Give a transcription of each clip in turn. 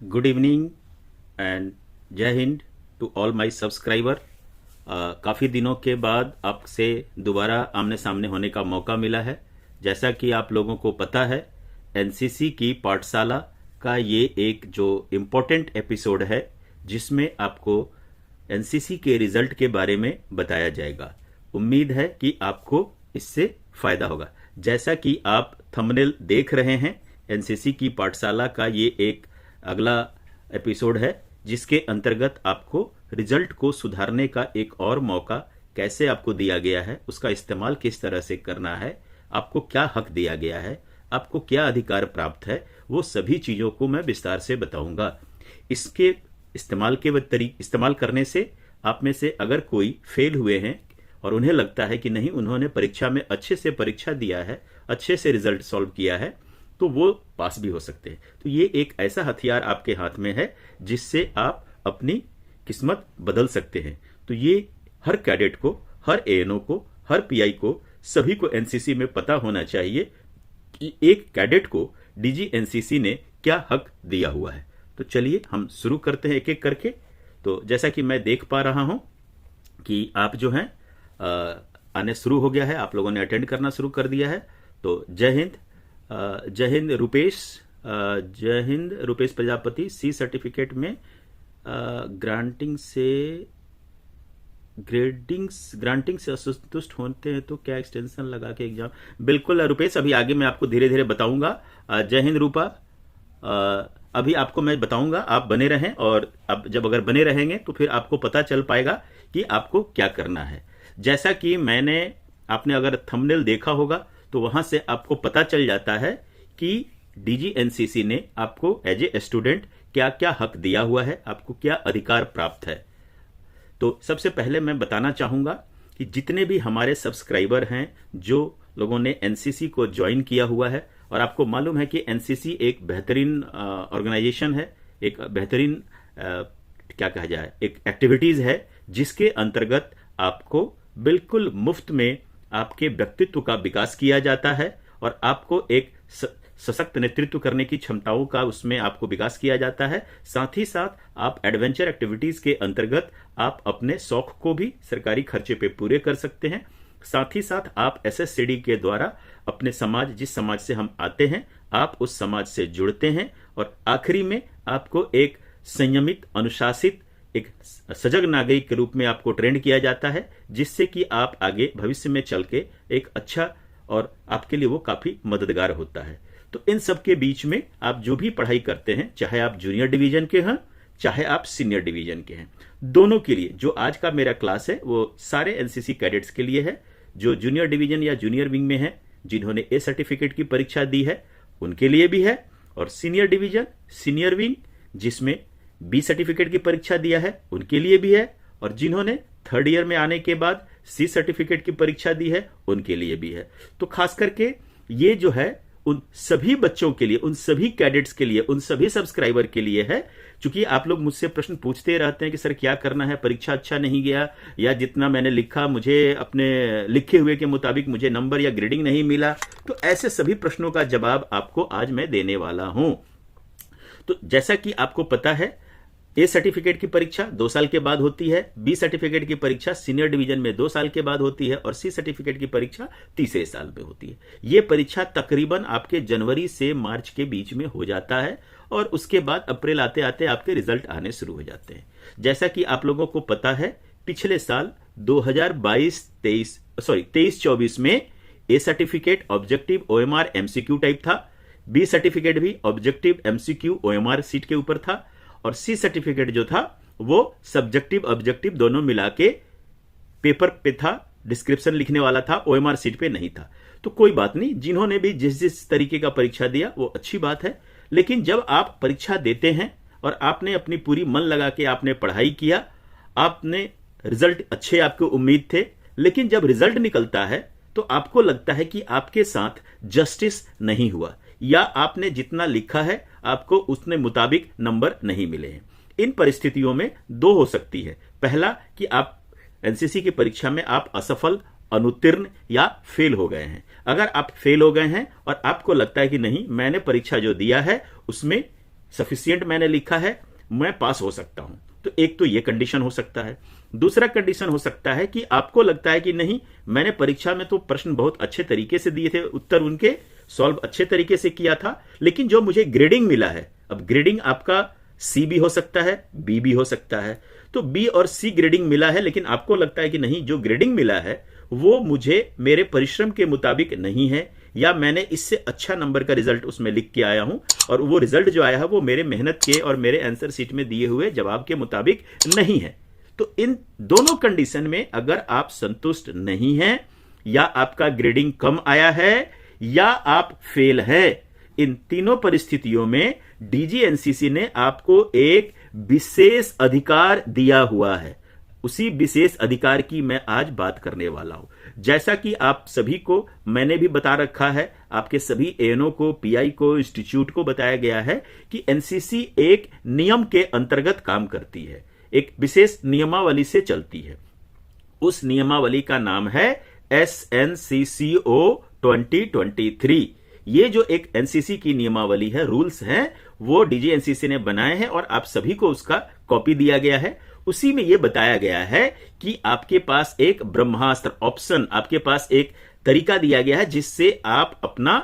Good evening and Jai Hind to all my subscriber. काफ़ी दिनों के बाद आपसे दोबारा आमने सामने होने का मौका मिला है। जैसा कि आप लोगों को पता है, एनसीसी की पाठशाला का ये एक जो इम्पोर्टेंट एपिसोड है जिसमें आपको एनसीसी के रिजल्ट के बारे में बताया जाएगा। उम्मीद है कि आपको इससे फायदा होगा। जैसा कि आप थंबनेल देख रहे हैं, एनसीसी की पाठशाला का ये एक अगला एपिसोड है जिसके अंतर्गत आपको रिजल्ट को सुधारने का एक और मौका कैसे आपको दिया गया है, उसका इस्तेमाल किस तरह से करना है, आपको क्या हक दिया गया है, आपको क्या अधिकार प्राप्त है, वो सभी चीज़ों को मैं विस्तार से बताऊंगा। इसके इस्तेमाल करने से आप में से अगर कोई फेल हुए हैं और उन्हें लगता है कि नहीं, उन्होंने परीक्षा में अच्छे से परीक्षा दिया है, अच्छे से रिजल्ट सॉल्व किया है, तो वो पास भी हो सकते हैं। तो ये एक ऐसा हथियार आपके हाथ में है जिससे आप अपनी किस्मत बदल सकते हैं। तो ये हर कैडेट को, हर एएनओ को, हर पीआई को, सभी को एनसीसी में पता होना चाहिए कि एक कैडेट को डीजी एनसीसी ने क्या हक दिया हुआ है। तो चलिए हम शुरू करते हैं एक एक करके। तो जैसा कि मैं देख पा रहा हूं कि आप जो हैं आने शुरू हो गया है, आप लोगों ने अटेंड करना शुरू कर दिया है। तो जय हिंद। जय हिंद रुपेश, जय हिंद रुपेश प्रजापति। सी सर्टिफिकेट में ग्रांटिंग से असंतुष्ट होते हैं तो क्या एक्सटेंशन लगा के एग्जाम? बिल्कुल रुपेश, अभी आगे मैं आपको धीरे धीरे बताऊंगा। जय हिंद रूपा, अभी आपको मैं बताऊंगा, आप बने रहें। और अब जब अगर बने रहेंगे तो फिर आपको पता चल पाएगा कि आपको क्या करना है। जैसा कि आपने अगर थंबनेल देखा होगा तो वहां से आपको पता चल जाता है कि डीजी एनसीसी ने आपको एज ए स्टूडेंट क्या क्या हक दिया हुआ है, आपको क्या अधिकार प्राप्त है। तो सबसे पहले मैं बताना चाहूंगा कि जितने भी हमारे सब्सक्राइबर हैं, जो लोगों ने एनसीसी को ज्वाइन किया हुआ है, और आपको मालूम है कि एनसीसी एक बेहतरीन ऑर्गेनाइजेशन है, एक बेहतरीन क्या कहा जाए, एक एक्टिविटीज है जिसके अंतर्गत आपको बिल्कुल मुफ्त में आपके व्यक्तित्व का विकास किया जाता है और आपको एक सशक्त नेतृत्व करने की क्षमताओं का उसमें आपको विकास किया जाता है। साथ ही साथ आप एडवेंचर एक्टिविटीज के अंतर्गत आप अपने शौक को भी सरकारी खर्चे पे पूरे कर सकते हैं। साथ ही साथ आप एसएससीडी के द्वारा अपने समाज, जिस समाज से हम आते हैं, आप उस समाज से जुड़ते हैं और आखिरी में आपको एक संयमित, अनुशासित, एक सजग नागरिक के रूप में आपको ट्रेंड किया जाता है, जिससे कि आप आगे भविष्य में चल के एक अच्छा, और आपके लिए वो काफी मददगार होता है। तो इन सब के बीच में आप जो भी पढ़ाई करते हैं, चाहे आप जूनियर डिवीजन के हैं, चाहे आप सीनियर डिवीजन के हैं, दोनों के लिए जो आज का मेरा क्लास है वो सारे एनसीसी कैडेट्स के लिए है। जो जूनियर डिवीजन या जूनियर विंग में है, जिन्होंने ए सर्टिफिकेट की परीक्षा दी है, उनके लिए भी है। और सीनियर डिवीजन, सीनियर विंग जिसमें बी सर्टिफिकेट की परीक्षा दिया है, उनके लिए भी है। और जिन्होंने थर्ड ईयर में आने के बाद सी सर्टिफिकेट की परीक्षा दी है, उनके लिए भी है। तो खास करके ये जो है उन सभी बच्चों के लिए, उन सभी कैडेट्स के लिए, उन सभी सब्सक्राइबर के लिए है। क्योंकि आप लोग मुझसे प्रश्न पूछते रहते हैं कि सर क्या करना है, परीक्षा अच्छा नहीं गया, या जितना मैंने लिखा मुझे अपने लिखे हुए के मुताबिक मुझे नंबर या ग्रेडिंग नहीं मिला। तो ऐसे सभी प्रश्नों का जवाब आपको आज मैं देने वाला हूं। तो जैसा कि आपको पता है, ए सर्टिफिकेट की परीक्षा 2 साल के बाद होती है, बी सर्टिफिकेट की परीक्षा सीनियर डिवीजन में 2 साल के बाद होती है, और सी सर्टिफिकेट की परीक्षा तीसरे साल में होती है। यह परीक्षा तकरीबन आपके जनवरी से मार्च के बीच में हो जाता है और उसके बाद अप्रैल आते आते आपके रिजल्ट आने शुरू हो जाते हैं। जैसा कि आप लोगों को पता है, पिछले साल 23-24 में A certificate objective OMR MCQ type था, बी सर्टिफिकेट भी ऑब्जेक्टिव एमसीक्यू ओएमआर सीट के ऊपर था, और सी सर्टिफिकेट जो था वो सब्जेक्टिव ऑब्जेक्टिव दोनों मिला के पेपर पे था, डिस्क्रिप्शन लिखने वाला था, ओएमआर सीट पे नहीं था। तो कोई बात नहीं, जिन्होंने भी जिस जिस तरीके का परीक्षा दिया वो अच्छी बात है। लेकिन जब आप परीक्षा देते हैं और आपने अपनी पूरी मन लगा के आपने पढ़ाई किया, आपने रिजल्ट अच्छे आपको उम्मीद थे, लेकिन जब रिजल्ट निकलता है तो आपको लगता है कि आपके साथ जस्टिस नहीं हुआ, या आपने जितना लिखा है आपको उसने मुताबिक नंबर नहीं मिले हैं। इन परिस्थितियों में 2 हो सकती है। पहला कि आप एनसीसी की परीक्षा में आप असफल, अनुत्तीर्ण या फेल हो गए हैं। अगर आप फेल हो गए हैं और आपको लगता है कि नहीं, मैंने परीक्षा जो दिया है उसमें सफिशियंट मैंने लिखा है, मैं पास हो सकता हूं। तो एक तो ये कंडीशन हो सकता है। दूसरा कंडीशन हो सकता है कि आपको लगता है कि नहीं, मैंने परीक्षा में तो प्रश्न बहुत अच्छे तरीके से दिए थे, उत्तर उनके सॉल्व अच्छे तरीके से किया था, लेकिन जो मुझे ग्रेडिंग मिला है, अब ग्रेडिंग आपका सी भी हो सकता है, बी भी हो सकता है। तो बी और सी ग्रेडिंग मिला है, लेकिन आपको लगता है कि नहीं, जो ग्रेडिंग मिला है वो मुझे मेरे परिश्रम के मुताबिक नहीं है, या मैंने इससे अच्छा नंबर का रिजल्ट उसमें लिख के आया हूं, और वो रिजल्ट जो आया है वो मेरे मेहनत के और मेरे आंसर शीट में दिए हुए जवाब के मुताबिक नहीं है। तो इन दोनों कंडीशन में अगर आप संतुष्ट नहीं हैं, या आपका ग्रेडिंग कम आया है, या आप फेल है, इन तीनों परिस्थितियों में डीजीएनसीसी ने आपको एक विशेष अधिकार दिया हुआ है। उसी विशेष अधिकार की मैं आज बात करने वाला हूं। जैसा कि आप सभी को मैंने भी बता रखा है, आपके सभी एएनओ को, पीआई को, इंस्टीट्यूट को बताया गया है कि एनसीसी एक नियम के अंतर्गत काम करती है, एक विशेष नियमावली से चलती है। उस नियमावली का नाम है SNCCO 2023। ये जो एक एनसीसी की नियमावली है, रूल्स हैं, वो डीजीएनसीसी ने बनाए हैं और आप सभी को उसका कॉपी दिया गया है। उसी में यह बताया गया है कि आपके पास एक ब्रह्मास्त्र ऑप्शन, आपके पास एक तरीका दिया गया है जिससे आप अपना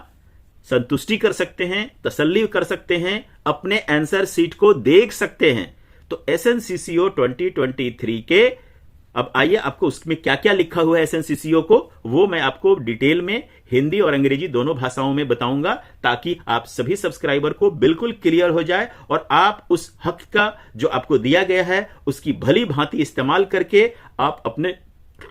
संतुष्टि कर सकते हैं, तसल्ली कर सकते हैं, अपने आंसर सीट को देख सकते हैं। तो SNCCO 2023 के, अब आइए आपको उसमें क्या क्या लिखा हुआ है SNCCO को, वो मैं आपको डिटेल में हिंदी और अंग्रेजी दोनों भाषाओं में बताऊंगा, ताकि आप सभी सब्सक्राइबर को बिल्कुल क्लियर हो जाए और आप उस हक का जो आपको दिया गया है उसकी भली भांति इस्तेमाल करके आप अपने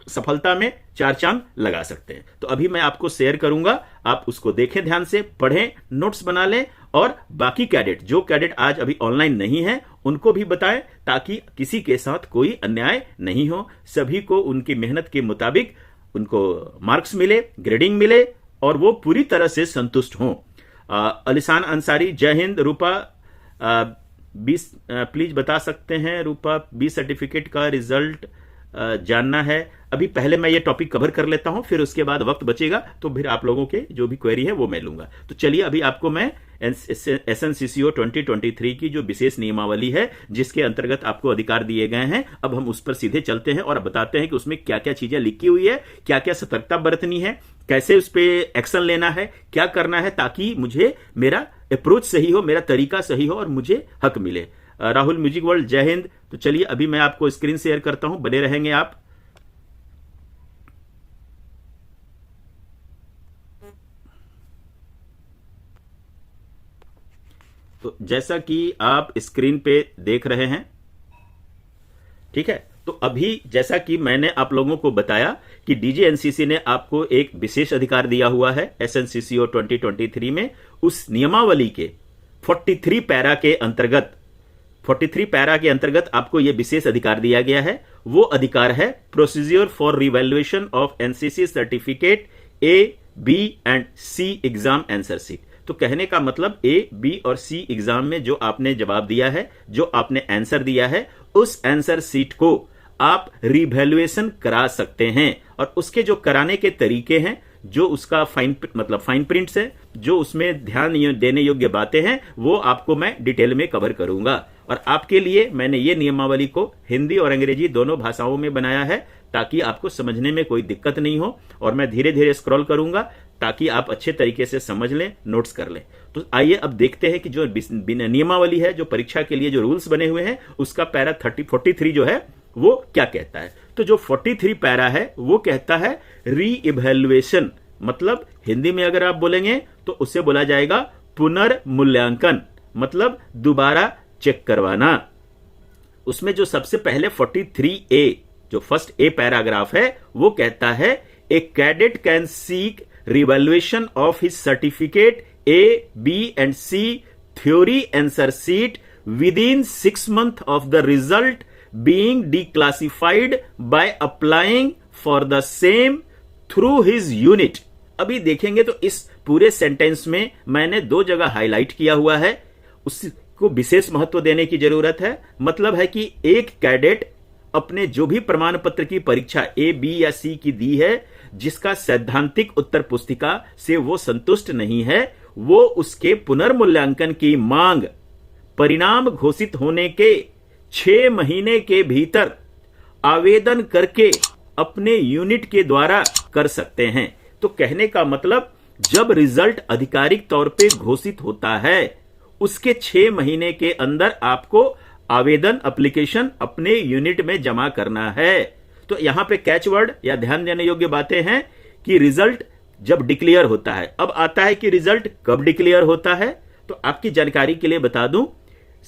सफलता में चार चांद लगा सकते हैं। तो अभी मैं आपको शेयर करूंगा, आप उसको देखें, ध्यान से पढ़ें, नोट्स बना लें, और बाकी कैडेट, जो कैडेट आज अभी ऑनलाइन नहीं है, उनको भी बताएं, ताकि किसी के साथ कोई अन्याय नहीं हो, सभी को उनकी मेहनत के मुताबिक उनको मार्क्स मिले, ग्रेडिंग मिले, और वो पूरी तरह से संतुष्ट हों। अलिसान अंसारी, जय हिंद। रूपा 20 प्लीज बता सकते हैं, रूपा 20 सर्टिफिकेट का रिजल्ट जानना है। अभी पहले मैं ये टॉपिक कवर कर लेता हूं, फिर उसके बाद वक्त बचेगा तो फिर आप लोगों के जो भी क्वेरी है वो मैं लूंगा। तो चलिए अभी आपको मैं SNCCO 2023 की जो विशेष नियमावली है, जिसके अंतर्गत आपको अधिकार दिए गए हैं, अब हम उस पर सीधे चलते हैं और बताते हैं कि उसमें क्या क्या चीजें लिखी हुई है, क्या क्या सतर्कता बरतनी है, कैसे उस पर एक्शन लेना है, क्या करना है, ताकि मुझे मेरा अप्रोच सही हो, मेरा तरीका सही हो और मुझे हक मिले। राहुल म्यूजिक वर्ल्ड, जय हिंद। तो चलिए अभी मैं आपको स्क्रीन शेयर करता हूं, बने रहेंगे आप। तो जैसा कि आप स्क्रीन पे देख रहे हैं, ठीक है, तो अभी जैसा कि मैंने आप लोगों को बताया कि डीजीएनसीसी ने आपको एक विशेष अधिकार दिया हुआ है SNCCO 2023 में। उस नियमावली के 43 पैरा के अंतर्गत, 43 पैरा के अंतर्गत आपको यह विशेष अधिकार दिया गया है। वो अधिकार है procedure for revaluation of NCC certificate A, B and C exam answer sheet. तो कहने का मतलब A, B और C एग्जाम में जो आपने जवाब दिया है, जो आपने आंसर दिया है, उस आंसर शीट को आप रिवैल्यूएशन करा सकते हैं। और उसके जो कराने के तरीके हैं, जो उसका फाइन प्रिंट्स है, जो उसमें ध्यान देने योग्य बातें हैं, वो आपको मैं डिटेल में कवर करूंगा। और आपके लिए मैंने ये नियमावली को हिंदी और अंग्रेजी दोनों भाषाओं में बनाया है, ताकि आपको समझने में कोई दिक्कत नहीं हो। और मैं धीरे धीरे स्क्रॉल करूंगा ताकि आप अच्छे तरीके से समझ लें, नोट्स कर लें। तो आइए अब देखते हैं कि जो नियमावली है, जो परीक्षा के लिए जो रूल्स बने हुए हैं, उसका पैरा 43 जो है वो क्या कहता है। तो जो 43 पैरा है वो कहता है री इवैल्यूएशन, मतलब हिंदी में अगर आप बोलेंगे तो उससे बोला जाएगा पुनर्मूल्यांकन, मतलब दोबारा चेक करवाना। उसमें जो सबसे पहले 43A, जो फर्स्ट ए पैराग्राफ है, वो कहता है a cadet can seek revaluation of his certificate A, B and C theory answer sheet within 6 months of the result being declassified by applying for the same through his unit। अभी देखेंगे तो इस पूरे sentence में मैंने 2 जगह highlight किया हुआ है, उसको विशेष महत्व देने की जरूरत है। मतलब है कि एक कैडेट अपने जो भी प्रमाण पत्र की परीक्षा A, B या C की दी है, जिसका सैद्धांतिक उत्तर पुस्तिका से वो संतुष्ट नहीं है, वो उसके पुनर्मूल्यांकन की मांग परिणाम घोषित होने के 6 महीने के भीतर आवेदन करके अपने यूनिट के द्वारा कर सकते हैं। तो कहने का मतलब जब रिजल्ट आधिकारिक तौर पे घोषित होता है उसके 6 महीने के अंदर आपको आवेदन एप्लीकेशन अपने यूनिट में जमा करना है। तो यहां पे कैच वर्ड या ध्यान देने योग्य बातें हैं कि रिजल्ट जब डिक्लेयर होता है। अब आता है कि रिजल्ट कब डिक्लेयर होता है, तो आपकी जानकारी के लिए बता दूं,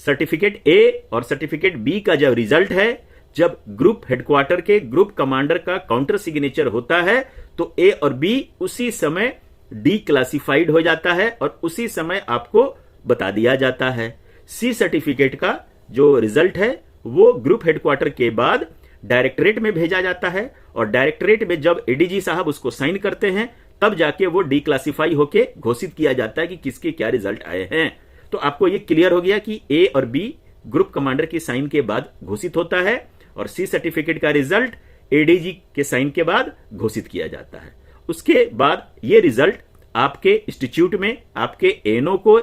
सर्टिफिकेट ए और सर्टिफिकेट बी का जब रिजल्ट है, जब ग्रुप हेडक्वार्टर के ग्रुप कमांडर का काउंटर सिग्नेचर होता है तो ए और बी उसी समय डी क्लासिफाइड हो जाता है और उसी समय आपको बता दिया जाता है। सी सर्टिफिकेट का जो रिजल्ट है वो ग्रुप हेडक्वार्टर के बाद डायरेक्टरेट में भेजा जाता है और डायरेक्टरेट में जब एडीजी साहब उसको साइन करते हैं तब जाके वो डी क्लासिफाई होके घोषित किया जाता है कि किसके क्या रिजल्ट आए हैं। तो आपको ये क्लियर हो गया कि ए और बी ग्रुप कमांडर की साइन के बाद घोषित होता है और सी सर्टिफिकेट का रिजल्ट एडीजी के साइन के बाद घोषित किया जाता है। उसके बाद ये रिजल्ट आपके इंस्टीट्यूट में आपके एनओ को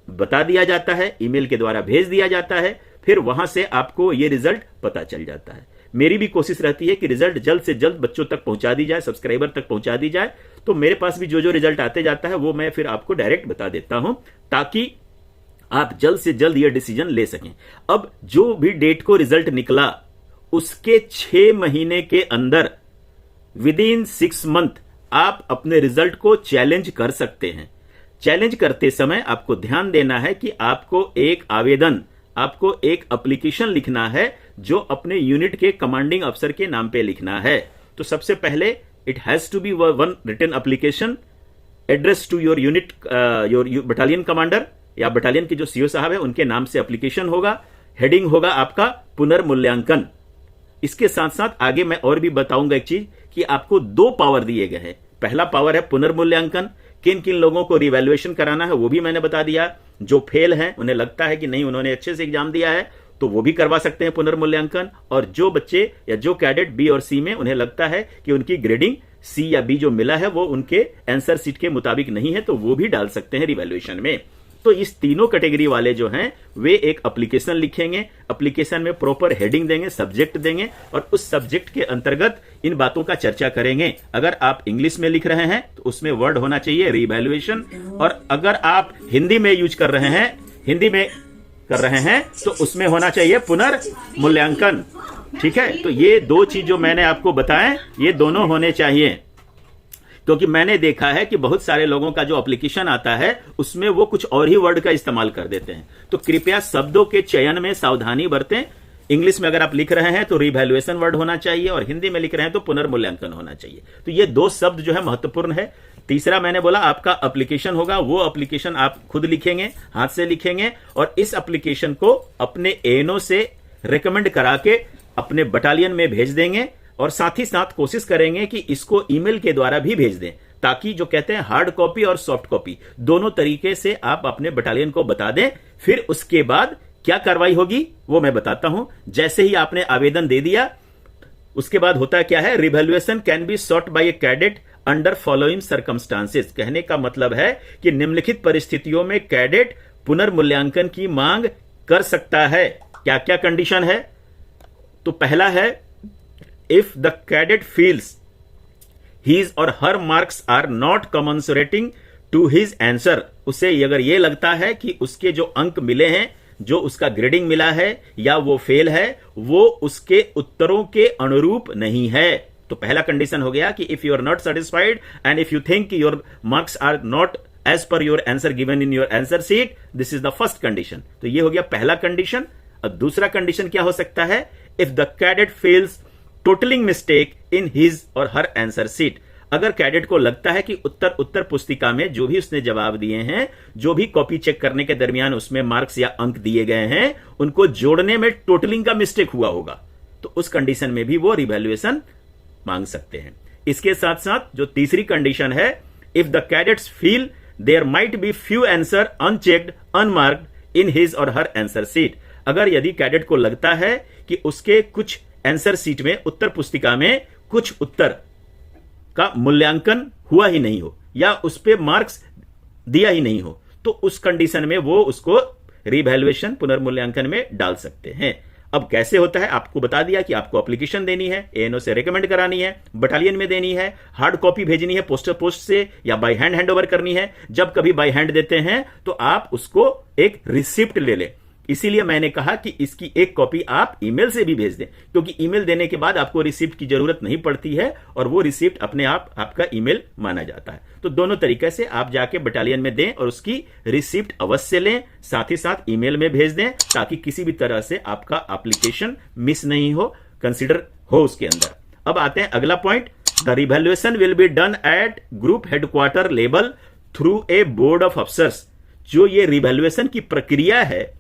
बता दिया जाता है, ईमेल के द्वारा भेज दिया जाता है, फिर वहां से आपको ये रिजल्ट पता चल जाता है। मेरी भी कोशिश रहती है कि रिजल्ट जल्द से जल्द बच्चों तक पहुंचा दी जाए, सब्सक्राइबर तक पहुंचा दी जाए। तो मेरे पास भी जो जो रिजल्ट आते जाता है वो मैं फिर आपको डायरेक्ट बता देता हूं ताकि आप जल्द से जल्द ये डिसीजन ले सकें। अब जो भी डेट को रिजल्ट निकला उसके 6 महीने के अंदर विद इन 6 मंथ आप अपने रिजल्ट को चैलेंज कर सकते हैं। चैलेंज करते समय आपको ध्यान देना है कि आपको एक आवेदन, आपको एक एप्लीकेशन लिखना है जो अपने यूनिट के कमांडिंग अफसर के नाम पे लिखना है। तो सबसे पहले it has to be one written application address to your unit, your battalion commander या बटालियन के जो सीओ साहब है उनके नाम से एप्लीकेशन होगा। हेडिंग होगा आपका पुनर्मूल्यांकन। इसके साथ साथ आगे मैं और भी बताऊंगा एक चीज कि आपको 2 पावर दिए गए हैं। पहला पावर है पुनर्मूल्यांकन, किन किन लोगों को रिवैल्यूएशन कराना है वो भी मैंने बता दिया। जो फेल हैं, उन्हें लगता है कि नहीं उन्होंने अच्छे से एग्जाम दिया है तो वो भी करवा सकते हैं पुनर्मूल्यांकन। और जो बच्चे या जो कैडेट बी और सी में उन्हें लगता है कि उनकी ग्रेडिंग सी या बी जो मिला है वो उनके आंसर सीट के मुताबिक नहीं है तो वो भी डाल सकते हैं रिवैल्यूएशन में। तो इस तीनों कैटेगरी वाले जो हैं वे एक एप्लीकेशन लिखेंगे, एप्लीकेशन में प्रॉपर हेडिंग देंगे, सब्जेक्ट देंगे और उस सब्जेक्ट के अंतर्गत इन बातों का चर्चा करेंगे। अगर आप इंग्लिश में लिख रहे हैं तो उसमें वर्ड होना चाहिए रिवैल्यूएशन, और अगर आप हिंदी में यूज कर रहे हैं, हिंदी में कर रहे हैं तो उसमें होना चाहिए पुनर्मूल्यांकन। ठीक है, तो ये 2 चीज जो मैंने आपको बताएं ये दोनों होने चाहिए, क्योंकि मैंने देखा है कि बहुत सारे लोगों का जो एप्लीकेशन आता है उसमें वो कुछ और ही वर्ड का इस्तेमाल कर देते हैं। तो कृपया शब्दों के चयन में सावधानी बरतें। इंग्लिश में अगर आप लिख रहे हैं तो रिवैल्यूएशन वर्ड होना चाहिए और हिंदी में लिख रहे हैं तो पुनर्मूल्यांकन होना चाहिए। तो ये 2 शब्द जो है महत्वपूर्ण है। तीसरा मैंने बोला आपका एप्लीकेशन होगा, वो एप्लीकेशन आप खुद लिखेंगे, हाथ से लिखेंगे और इस एप्लीकेशन को अपने एएनओ से रिकमेंड करा के अपने बटालियन में भेज देंगे और साथ ही साथ कोशिश करेंगे कि इसको ईमेल के द्वारा भी भेज दें ताकि जो कहते हैं हार्ड कॉपी और सॉफ्ट कॉपी दोनों तरीके से आप अपने बटालियन को बता दें। फिर उसके बाद क्या कार्रवाई होगी वो मैं बताता हूं। जैसे ही आपने आवेदन दे दिया उसके बाद होता क्या है, revaluation can be sought by a cadet under following circumstances. कहने का मतलब है कि निम्नलिखित परिस्थितियों में कैडेट पुनर्मूल्यांकन की मांग कर सकता है। क्या क्या कंडीशन है? तो पहला है, if the cadet feels his or her marks are not commensurating to his answer, उसे अगर ये लगता है कि उसके जो अंक मिले हैं, जो उसका ग्रेडिंग मिला है या वो फेल है, वो उसके उत्तरों के अनुरूप नहीं है। तो पहला कंडीशन हो गया कि if you are not satisfied and if you think your marks are not as per your answer given in your answer sheet, this is the first condition। तो ये हो गया पहला कंडीशन। अब दूसरा कंडीशन क्या हो सकता है? if the cadet feels totalling mistake in his or her answer sheet. अगर कैडेट को लगता है कि उत्तर पुस्तिका में जो भी उसने जवाब दिए हैं, जो भी कॉपी चेक करने के दरमियान उसमें मार्क्स या अंक दिए गए हैं, उनको जोड़ने में टोटलिंग का मिस्टेक हुआ होगा, तो उस कंडीशन में भी वो रिवैल्यूएशन मांग सकते हैं। इसके साथ साथ जो तीसरी कंडीशन है, if the cadets feel there might be few answer unchecked unmarked in his or her answer sheet. अगर यदि कैडेट को लगता है कि उसके कुछ आंसर सीट में, उत्तर पुस्तिका में कुछ उत्तर का मूल्यांकन हुआ ही नहीं हो या उस पे मार्क्स दिया ही नहीं हो, तो उस कंडीशन में वो उसको रिवैल्यूएशन पुनर्मूल्यांकन में डाल सकते हैं। अब कैसे होता है आपको बता दिया कि आपको एप्लीकेशन देनी है, एएनओ से रिकमेंड करानी है, बटालियन में देनी है, हार्ड कॉपी भेजनी है पोस्टल पोस्ट से या बाय हैंड हैंडओवर करनी है। जब कभी बाय हैंड देते हैं तो आप उसको एक रिसिप्ट ले लें। इसीलिए मैंने कहा कि इसकी एक कॉपी आप ईमेल से भी भेज दें, क्योंकि ईमेल देने के बाद आपको रिसिप्ट की जरूरत नहीं पड़ती है और वो रिसिप्ट अपने आप आपका ईमेल माना जाता है। तो दोनों तरीके से आप जाके बटालियन में दें और उसकी रिसिप्ट अवश्य लें, साथ ही साथ ईमेल में भेज दें, ताकि किसी भी तरह से आपका एप्लीकेशन मिस नहीं हो, कंसिडर हो उसके अंदर। अब आते हैं अगला point, the revaluation will be done at group headquarter level through a board of officers. जो ये रिवैल्यूएशन की प्रक्रिया है,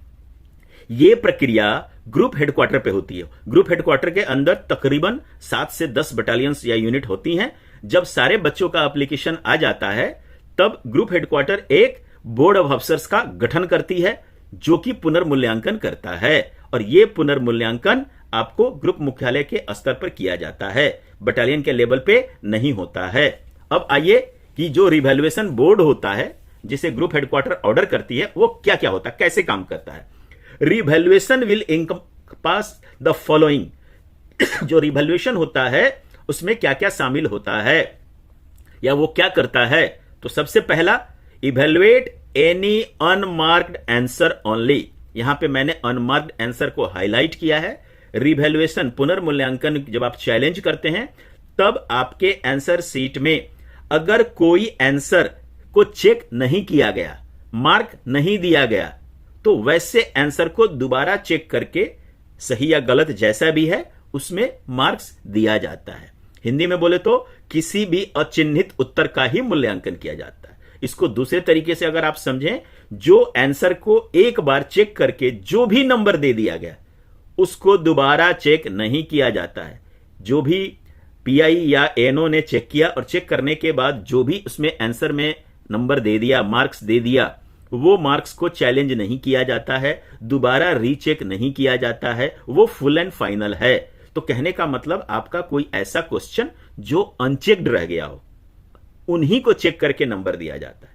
ये प्रक्रिया ग्रुप हेडक्वार्टर पे होती है। ग्रुप हेडक्वार्टर के अंदर तकरीबन 7 से 10 बटालियंस या यूनिट होती हैं। जब सारे बच्चों का एप्लीकेशन आ जाता है, तब ग्रुप हेडक्वार्टर एक बोर्ड ऑफ अफसर्स का गठन करती है, जो कि पुनर्मूल्यांकन करता है। और यह पुनर्मूल्यांकन आपको ग्रुप मुख्यालय के स्तर पर किया जाता है, बटालियन के लेवल पे नहीं होता है। अब आइए कि जो रिवैल्यूएशन बोर्ड होता है, जिसे ग्रुप हेडक्वार्टर ऑर्डर करती है, वो क्या क्या होता है, कैसे काम करता है। Revaluation will encompass the following. जो रिवैल्यूएशन होता है उसमें क्या क्या शामिल होता है या वो क्या करता है। तो सबसे पहला, evaluate any unmarked answer only. यहां पे मैंने अनमार्क्ड आंसर को हाईलाइट किया है। रिवैल्यूएशन पुनर्मूल्यांकन जब आप चैलेंज करते हैं, तब आपके आंसर सीट में अगर कोई आंसर को चेक नहीं किया गया, मार्क नहीं दिया गया, तो वैसे आंसर को दोबारा चेक करके सही या गलत जैसा भी है उसमें मार्क्स दिया जाता है। हिंदी में बोले तो किसी भी अचिन्हित उत्तर का ही मूल्यांकन किया जाता है। इसको दूसरे तरीके से अगर आप समझें, जो आंसर को एक बार चेक करके जो भी नंबर दे दिया गया, उसको दोबारा चेक नहीं किया जाता है। जो भी पीआई या एएनओ ने चेक किया और चेक करने के बाद जो भी उसमें आंसर में नंबर दे दिया, मार्क्स दे दिया, वो मार्क्स को चैलेंज नहीं किया जाता है, दोबारा रीचेक नहीं किया जाता है, वो फुल एंड फाइनल है। तो कहने का मतलब आपका कोई ऐसा क्वेश्चन जो अनचेक्ड रह गया हो, उन्हीं को चेक करके नंबर दिया जाता है।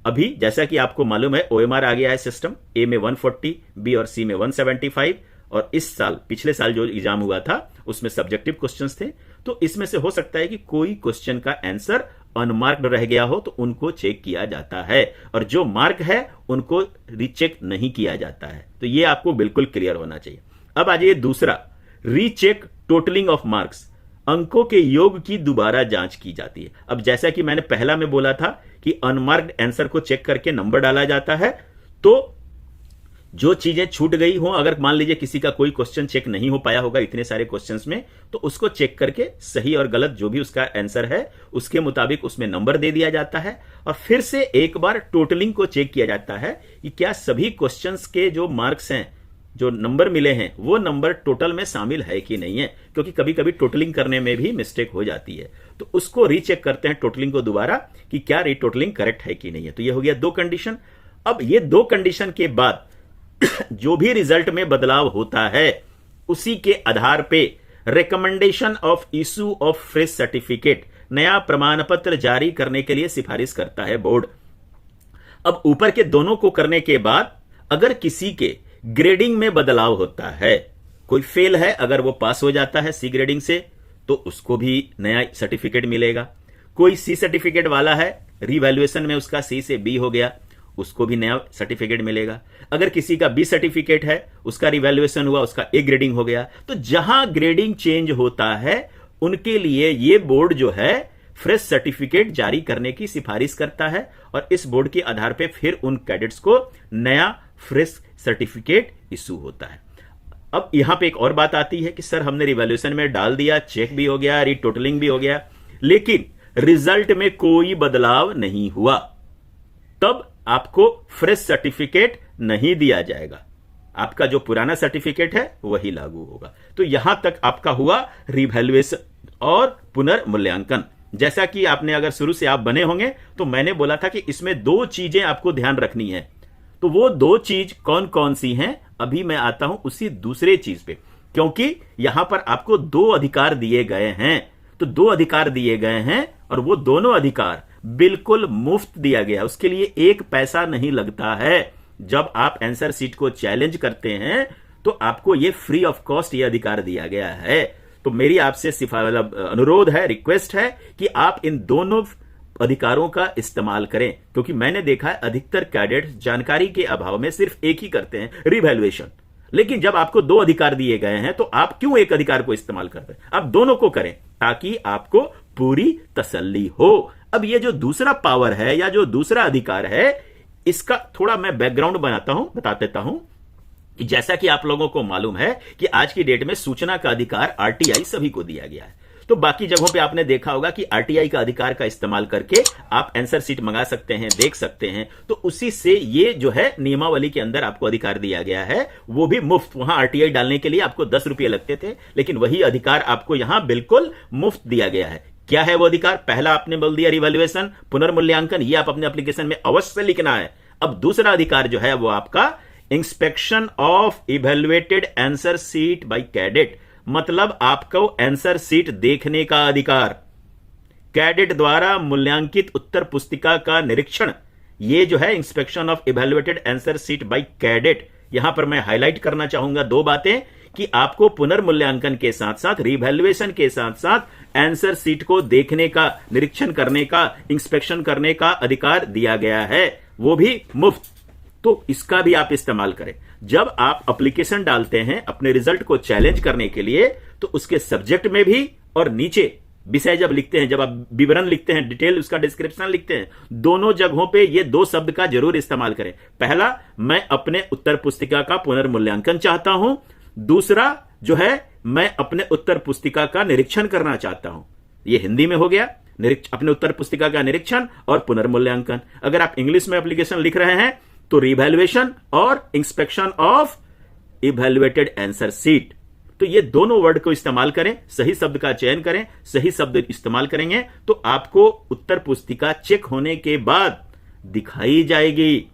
अभी जैसा कि आपको मालूम है, ओएमआर आ गया है सिस्टम, ए में 140, बी और सी में 175, और इस साल, पिछले साल जो एग्जाम हुआ था उसमें सब्जेक्टिव क्वेश्चंस थे। तो इसमें से हो सकता है कि कोई क्वेश्चन का आंसर अनमार्क्ड रह गया हो, तो उनको चेक किया जाता है, और जो मार्क है उनको रीचेक नहीं किया जाता है। तो ये आपको बिल्कुल क्लियर होना चाहिए। अब आ जाइए दूसरा, रीचेक टोटलिंग ऑफ मार्क्स। अंकों के योग की दोबारा जांच की जाती है। अब जैसा कि मैंने पहला में बोला था कि अनमार्क्ड आंसर को चेक करके नंबर डाला जाता है, तो जो चीजें छूट गई हो, अगर मान लीजिए किसी का कोई क्वेश्चन चेक नहीं हो पाया होगा इतने सारे क्वेश्चंस में, तो उसको चेक करके सही और गलत जो भी उसका आंसर है उसके मुताबिक उसमें नंबर दे दिया जाता है। और फिर से एक बार टोटलिंग को चेक किया जाता है कि क्या सभी क्वेश्चंस के जो मार्क्स हैं, जो नंबर मिले हैं, वो नंबर टोटल में शामिल है कि नहीं है, क्योंकि कभी कभी टोटलिंग करने में भी मिस्टेक हो जाती है। तो उसको रीचेक करते हैं टोटलिंग को दोबारा कि क्या रीटोटलिंग करेक्ट है कि नहीं है। तो ये हो गया 2 कंडीशन। अब ये 2 कंडीशन के बाद जो भी रिजल्ट में बदलाव होता है, उसी के आधार पे recommendation of issue of fresh certificate, नया प्रमाण पत्र जारी करने के लिए सिफारिश करता है बोर्ड। अब ऊपर के दोनों को करने के बाद अगर किसी के ग्रेडिंग में बदलाव होता है, कोई फेल है, अगर वो पास हो जाता है सी ग्रेडिंग से, तो उसको भी नया सर्टिफिकेट मिलेगा। कोई सी सर्टिफिकेट वाला है, रिवैल्यूएशन में उसका सी से बी हो गया, उसको भी नया सर्टिफिकेट मिलेगा। अगर किसी का बी सर्टिफिकेट है, उसका रिवैल्यूएशन हुआ, उसका ए ग्रेडिंग हो गया। तो जहां ग्रेडिंग चेंज होता है, उनके लिए ये बोर्ड जो है फ्रेश सर्टिफिकेट जारी करने की सिफारिश करता है, और इस बोर्ड के आधार पे फिर उन कैडेट्स को नया फ्रेश सर्टिफिकेट इशू होता है। अब यहां पे एक और बात आती है कि सर हमने रिवैल्यूएशन में डाल दिया, चेक भी हो गया, रीटोटलिंग भी हो गया, लेकिन रिजल्ट में कोई बदलाव नहीं हुआ, तब आपको फ्रेश सर्टिफिकेट नहीं दिया जाएगा। आपका जो पुराना सर्टिफिकेट है वही लागू होगा। तो यहां तक आपका हुआ रिवैल्यूएशन और पुनर्मूल्यांकन। जैसा कि आपने अगर शुरू से आप बने होंगे, तो मैंने बोला था कि इसमें 2 चीजें आपको ध्यान रखनी है। तो वो 2 चीज कौन कौन सी हैं, अभी मैं आता हूं उसी दूसरे चीज पे, क्योंकि यहां पर आपको 2 अधिकार दिए गए हैं। तो 2 अधिकार दिए गए हैं, और वो दोनों अधिकार बिल्कुल मुफ्त दिया गया, उसके लिए 1 पैसा नहीं लगता है। जब आप आंसर सीट को चैलेंज करते हैं तो आपको ये फ्री ऑफ कॉस्ट ये अधिकार दिया गया है। तो मेरी आपसे अनुरोध है, रिक्वेस्ट है कि आप इन दोनों अधिकारों का इस्तेमाल करें, क्योंकि मैंने देखा है अधिकतर कैडेट्स जानकारी के अभाव में सिर्फ एक ही करते हैं, रिवैल्यूएशन। लेकिन जब आपको दो अधिकार दिए गए हैं तो आप क्यों एक अधिकार को इस्तेमाल करते हैं? आप दोनों को करें ताकि आपको पूरी तसल्ली हो। अब ये जो दूसरा पावर है या जो दूसरा अधिकार है, इसका थोड़ा मैं बैकग्राउंड बता देता हूं कि जैसा कि आप लोगों को मालूम है कि आज की डेट में सूचना का अधिकार आरटीआई सभी को दिया गया है। तो बाकी जगहों पे आपने देखा होगा कि आरटीआई का अधिकार का इस्तेमाल करके आप आंसर सीट मंगा सकते हैं, देख सकते हैं। तो उसी से ये जो है नियमावली के अंदर आपको अधिकार दिया गया है, वो भी मुफ्त। वहां आरटीआई डालने के लिए आपको 10 रुपये लगते थे, लेकिन वही अधिकार आपको यहां बिल्कुल मुफ्त दिया गया है। क्या है वो अधिकार? पहला आपने बोल दिया रिवैल्यूएशन, पुनर्मूल्यांकन, ये आप अपने एप्लीकेशन में अवश्य लिखना है। अब दूसरा अधिकार जो है वो आपका inspection of evaluated answer sheet by cadet, मतलब आपको आंसर सीट देखने का अधिकार, कैडेट द्वारा मूल्यांकित उत्तर पुस्तिका का निरीक्षण। ये जो है inspection of evaluated answer sheet by cadet, यहां पर मैं हाईलाइट करना चाहूंगा दो बातें कि आपको पुनर्मूल्यांकन के साथ साथ, रिवैल्यूएशन के साथ साथ आंसर सीट को देखने का, निरीक्षण करने का, इंस्पेक्शन करने का अधिकार दिया गया है, वो भी मुफ्त। तो इसका भी आप इस्तेमाल करें। जब आप एप्लीकेशन डालते हैं अपने रिजल्ट को चैलेंज करने के लिए, तो उसके सब्जेक्ट में भी और नीचे विषय जब लिखते हैं, जब आप विवरण लिखते हैं, डिटेल उसका डिस्क्रिप्शन लिखते हैं, दोनों जगहों पे ये दो शब्द का जरूर इस्तेमाल करें। पहला, मैं अपने उत्तर पुस्तिका का पुनर्मूल्यांकन चाहता हूं। दूसरा जो है, मैं अपने उत्तर पुस्तिका का निरीक्षण करना चाहता हूं। ये हिंदी में हो गया, अपने उत्तर पुस्तिका का निरीक्षण और पुनर्मूल्यांकन। अगर आप इंग्लिश में एप्लीकेशन लिख रहे हैं तो रिवैल्यूएशन और inspection of evaluated answer seat. तो ये दोनों वर्ड को इस्तेमाल करें, सही शब्द का चयन करें, सही शब्द इस्तेमाल करेंगे तो आपको उत्तर पुस्तिका चेक होने के बाद दिखाई जाएगी।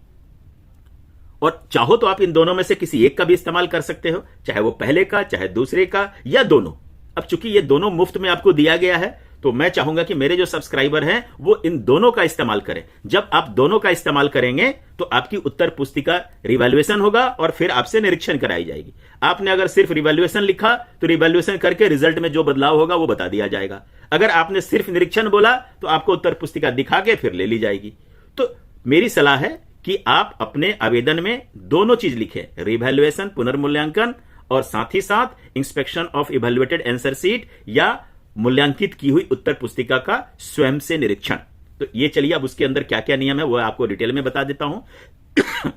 और चाहो तो आप इन दोनों में से किसी एक का भी इस्तेमाल कर सकते हो, चाहे वो पहले का, चाहे दूसरे का, या दोनों। अब चूंकि ये दोनों मुफ्त में आपको दिया गया है, तो मैं चाहूंगा कि मेरे जो सब्सक्राइबर हैं वो इन दोनों का इस्तेमाल करें। जब आप दोनों का इस्तेमाल करेंगे तो आपकी उत्तर पुस्तिका रिवैल्यूएशन होगा और फिर आपसे निरीक्षण कराई जाएगी। आपने अगर सिर्फ रिवैल्यूएशन लिखा तो रिवैल्यूएशन करके रिजल्ट में जो बदलाव होगा वो बता दिया जाएगा। अगर आपने सिर्फ निरीक्षण बोला तो आपको उत्तर पुस्तिका दिखा के फिर ले ली जाएगी। तो मेरी सलाह है कि आप अपने आवेदन में दोनों चीज लिखें, रिवैल्यूएशन, पुनर्मूल्यांकन, और साथ ही साथ inspection of evaluated answer seat या मूल्यांकित की हुई उत्तर पुस्तिका का स्वयं से निरीक्षण। तो ये चलिए, अब उसके अंदर क्या क्या नियम है वो आपको डिटेल में बता देता हूं।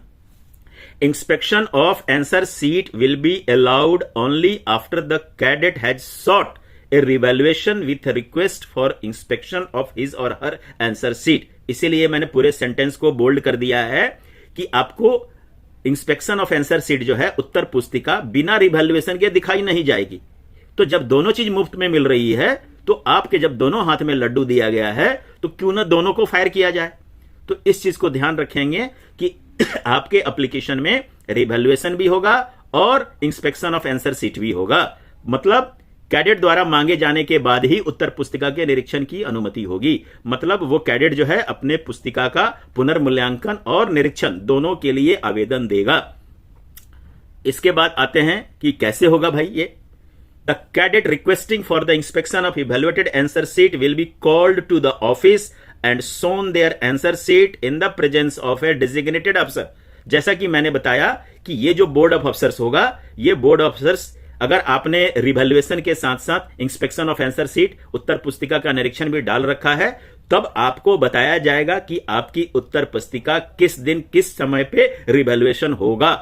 Inspection of answer sheet will be allowed only after the cadet has short A revaluation with request for inspection of his or her answer sheet. इसीलिए मैंने पूरे सेंटेंस को बोल्ड कर दिया है कि आपको इंस्पेक्शन ऑफ आंसर सीट जो है उत्तर पुस्तिका बिना रिवैल्यूएशन के दिखाई नहीं जाएगी। तो जब दोनों चीज मुफ्त में मिल रही है तो आपके जब दोनों हाथ में लड्डू दिया गया है तो क्यों ना दोनों को फायर किया जाए। तो इस चीज को ध्यान रखेंगे कि आपके एप्लीकेशन में रिवैल्यूएशन भी होगा और इंस्पेक्शन ऑफ आंसर सीट भी होगा। मतलब कैडेट द्वारा मांगे जाने के बाद ही उत्तर पुस्तिका के निरीक्षण की अनुमति होगी। मतलब वो कैडेट जो है अपने पुस्तिका का पुनर्मूल्यांकन और निरीक्षण दोनों के लिए आवेदन देगा। इसके बाद आते हैं कि कैसे होगा भाई ये। The cadet requesting for the inspection of evaluated answer sheet will be called to the office and shown their answer sheet in the presence of a designated officer। जैसा कि मैंने बताया कि ये जो बोर्ड ऑफ अफसर्स होगा, ये board of officers, अगर आपने रिवैल्यूएशन के साथ साथ इंस्पेक्शन ऑफ आंसर सीट, उत्तर पुस्तिका का निरीक्षण भी डाल रखा है, तब आपको बताया जाएगा कि आपकी उत्तर पुस्तिका किस दिन किस समय पे रिवैल्यूएशन होगा।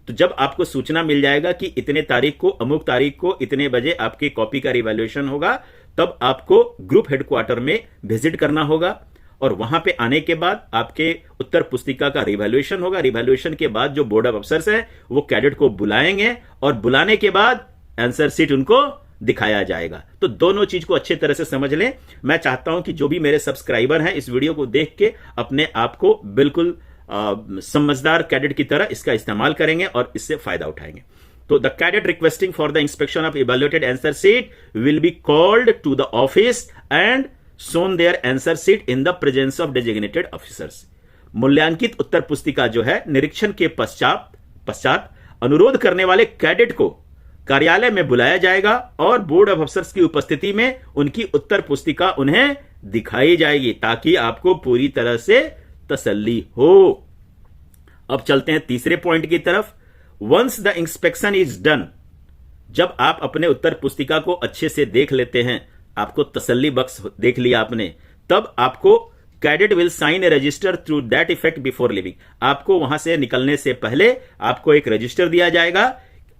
तो जब आपको सूचना मिल जाएगा कि इतने तारीख को, अमुक तारीख को इतने बजे आपकी कॉपी का रिवैल्यूएशन होगा, तब आपको ग्रुप हेडक्वार्टर में विजिट करना होगा और वहां पे आने के बाद आपके उत्तर पुस्तिका का रिवैल्यूएशन होगा। रिवैल्यूएशन के बाद जो बोर्ड ऑफ अफसर्स है वो कैडेट को बुलाएंगे और बुलाने के बाद आंसर सीट उनको दिखाया जाएगा। तो दोनों चीज को अच्छे तरह से समझ लें। मैं चाहता हूं कि जो भी मेरे सब्सक्राइबर हैं इस वीडियो को देख के अपने आप को बिल्कुल समझदार कैडेट की तरह इसका इस्तेमाल करेंगे और इससे फायदा उठाएंगे। तो the cadet requesting for the inspection of evaluated answer sheet will be called to the office and shown their answer sheet in the presence of designated officers। मूल्यांकित उत्तर पुस्तिका जो है निरीक्षण के पश्चात अनुरोध करने वाले कैडेट को कार्यालय में बुलाया जाएगा और बोर्ड ऑफ अफसर्स की उपस्थिति में उनकी उत्तर पुस्तिका उन्हें दिखाई जाएगी ताकि आपको पूरी तरह से तसल्ली हो। अब चलते हैं तीसरे पॉइंट की तरफ। Once the inspection is done, जब आप अपने उत्तर पुस्तिका को अच्छे से देख लेते हैं, आपको तसल्ली बख्श देख लिया आपने, तब आपको cadet will sign a register through that effect before leaving. आपको वहां से निकलने से पहले आपको एक रजिस्टर दिया जाएगा।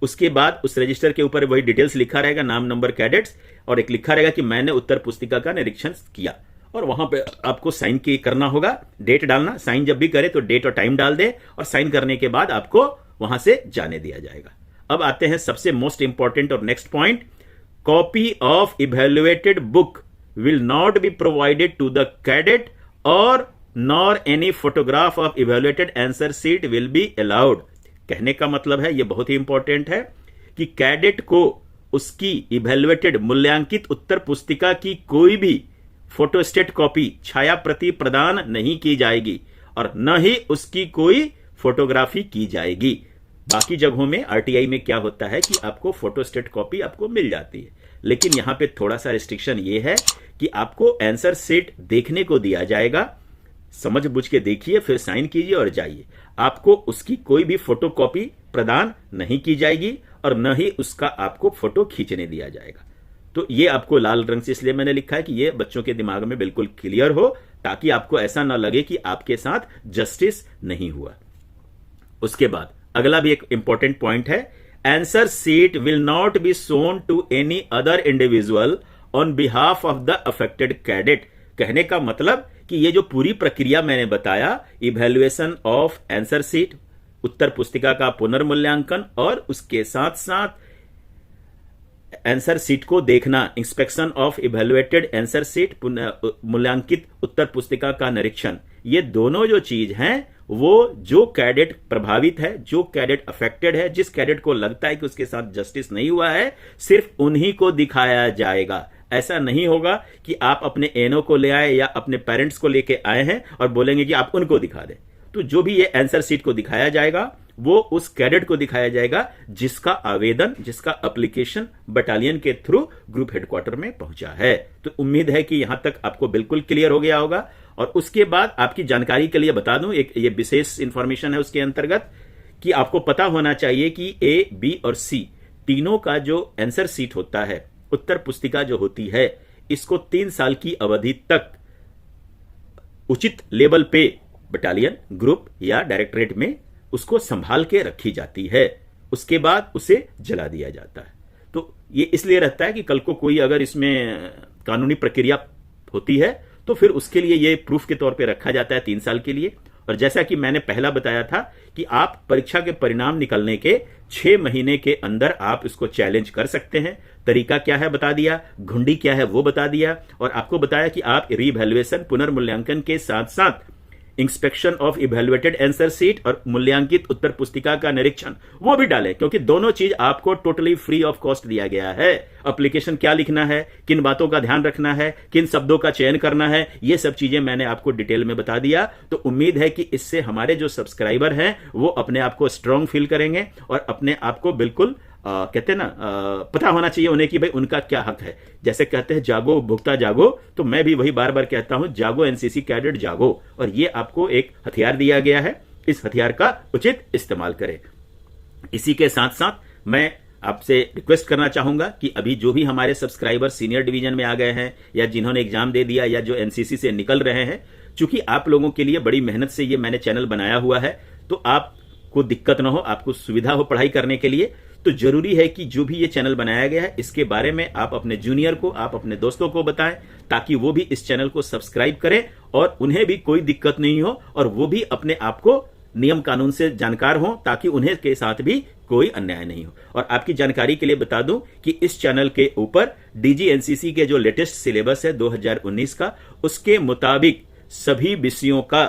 उसके बाद उस रजिस्टर के ऊपर वही डिटेल्स लिखा रहेगा, नाम नंबर कैडेट्स, और एक लिखा रहेगा कि मैंने उत्तर पुस्तिका का निरीक्षण किया, और वहां पे आपको साइन करना होगा, डेट डालना। साइन जब भी करे तो डेट और टाइम डाल दे, और साइन करने के बाद आपको वहां से जाने दिया जाएगा। अब आते हैं सबसे मोस्ट इंपॉर्टेंट और next point. Copy of evaluated book will not be provided to the cadet और nor any photograph of evaluated answer sheet will be allowed. कहने का मतलब है, यह बहुत ही इंपॉर्टेंट है कि कैडेट को उसकी इवेल्युएटेड मूल्यांकित उत्तर पुस्तिका की कोई भी फोटोस्टेट कॉपी छाया प्रति प्रदान नहीं की जाएगी और न ही उसकी कोई फोटोग्राफी की जाएगी। बाकी जगहों में आरटीआई में क्या होता है कि आपको फोटोस्टेट कॉपी आपको मिल जाती है, लेकिन यहां पे थोड़ा सा रिस्ट्रिक्शन ये है कि आपको आंसर शीट देखने को दिया जाएगा। समझ बुझ के देखिए, फिर साइन कीजिए और जाइए। आपको उसकी कोई भी फोटो कॉपी प्रदान नहीं की जाएगी और न ही उसका आपको फोटो खींचने दिया जाएगा। तो ये आपको लाल रंग से इसलिए मैंने लिखा है कि ये बच्चों के दिमाग में बिल्कुल क्लियर हो, ताकि आपको ऐसा ना लगे कि आपके साथ जस्टिस नहीं हुआ। उसके बाद अगला भी एक इंपॉर्टेंट पॉइंट है, answer sheet will not be shown to any other individual on behalf of the affected cadet. कहने का मतलब कि ये जो पूरी प्रक्रिया मैंने बताया, इवैल्यूएशन ऑफ आंसर शीट, उत्तर पुस्तिका का पुनर्मूल्यांकन और उसके साथ साथ आंसर शीट को देखना, inspection of evaluated answer sheet, मूल्यांकित उत्तर पुस्तिका का निरीक्षण, ये दोनों जो चीज हैं वो जो कैडेट प्रभावित है, जो कैडेट अफेक्टेड है, जिस कैडेट को लगता है कि उसके साथ जस्टिस नहीं हुआ है, सिर्फ उन्हीं को दिखाया जाएगा। ऐसा नहीं होगा कि आप अपने एनओ को ले आए या अपने पेरेंट्स को लेके आए हैं और बोलेंगे कि आप उनको दिखा दें। तो जो भी ये आंसर शीट को दिखाया जाएगा वो उस कैडेट को दिखाया जाएगा जिसका आवेदन, जिसका एप्लीकेशन बटालियन के थ्रू ग्रुप हेडक्वार्टर में पहुंचा है। तो उम्मीद है कि यहां तक आपको बिल्कुल क्लियर हो गया होगा। और उसके बाद आपकी जानकारी के लिए बता दूं, एक ये विशेष इंफॉर्मेशन है उसके अंतर्गत कि आपको पता होना चाहिए कि ए, बी और सी तीनों का जो आंसर शीट होता है, उत्तर पुस्तिका जो होती है, इसको 3 साल की अवधि तक उचित लेवल पे बटालियन, ग्रुप या डायरेक्टरेट में उसको संभाल के रखी जाती है। उसके बाद उसे जला दिया जाता है। तो ये इसलिए रहता है कि कल को कोई अगर इसमें कानूनी प्रक्रिया होती है तो फिर उसके लिए ये प्रूफ के तौर पे रखा जाता है 3 साल के लिए। और जैसा कि मैंने पहला बताया था कि आप परीक्षा के परिणाम निकलने के 6 महीने के अंदर आप इसको चैलेंज कर सकते हैं। तरीका क्या है बता दिया, घुंडी क्या है वो बता दिया, और आपको बताया कि आप रीवैल्यूएशन, पुनर्मूल्यांकन के साथ साथ inspection of evaluated answer sheet और मूल्यांकित उत्तर पुस्तिका का निरीक्षण वो भी डालें, क्योंकि दोनों चीज आपको टोटली फ्री ऑफ कॉस्ट दिया गया है। एप्लीकेशन क्या लिखना है, किन बातों का ध्यान रखना है, किन शब्दों का चयन करना है, ये सब चीजें मैंने आपको डिटेल में बता दिया। तो उम्मीद है कि इससे हमारे जो सब्सक्राइबर हैं वो अपने आप को स्ट्रांग फील करेंगे और अपने आप को बिल्कुल कहते हैं ना, पता होना चाहिए उन्हें कि भाई उनका क्या हक है। जैसे कहते हैं जागो भुगता जागो, तो मैं भी वही बार बार कहता हूं, जागो एनसीसी कैडेट जागो। और ये आपको एक हथियार दिया गया है, इस हथियार का उचित इस्तेमाल करें। इसी के साथ साथ मैं आपसे रिक्वेस्ट करना चाहूंगा कि अभी जो भी हमारे सब्सक्राइबर सीनियर डिवीजन में आ गए हैं या जिन्होंने एग्जाम दे दिया या जो एनसीसी से निकल रहे हैं, चूंकि आप लोगों के लिए बड़ी मेहनत से ये मैंने चैनल बनाया हुआ है, तो आपको दिक्कत ना हो, आपको सुविधा हो पढ़ाई करने के लिए, तो जरूरी है कि जो भी ये चैनल बनाया गया है इसके बारे में आप अपने जूनियर को, आप अपने दोस्तों को बताएं, ताकि वो भी इस चैनल को सब्सक्राइब करें और उन्हें भी कोई दिक्कत नहीं हो और वो भी अपने आप को नियम कानून से जानकार हो, ताकि उन्हें के साथ भी कोई अन्याय नहीं हो। और आपकी जानकारी के लिए बता दूं कि इस चैनल के ऊपर डीजी एनसीसी के जो लेटेस्ट सिलेबस है 2019 का, उसके मुताबिक सभी विषयों का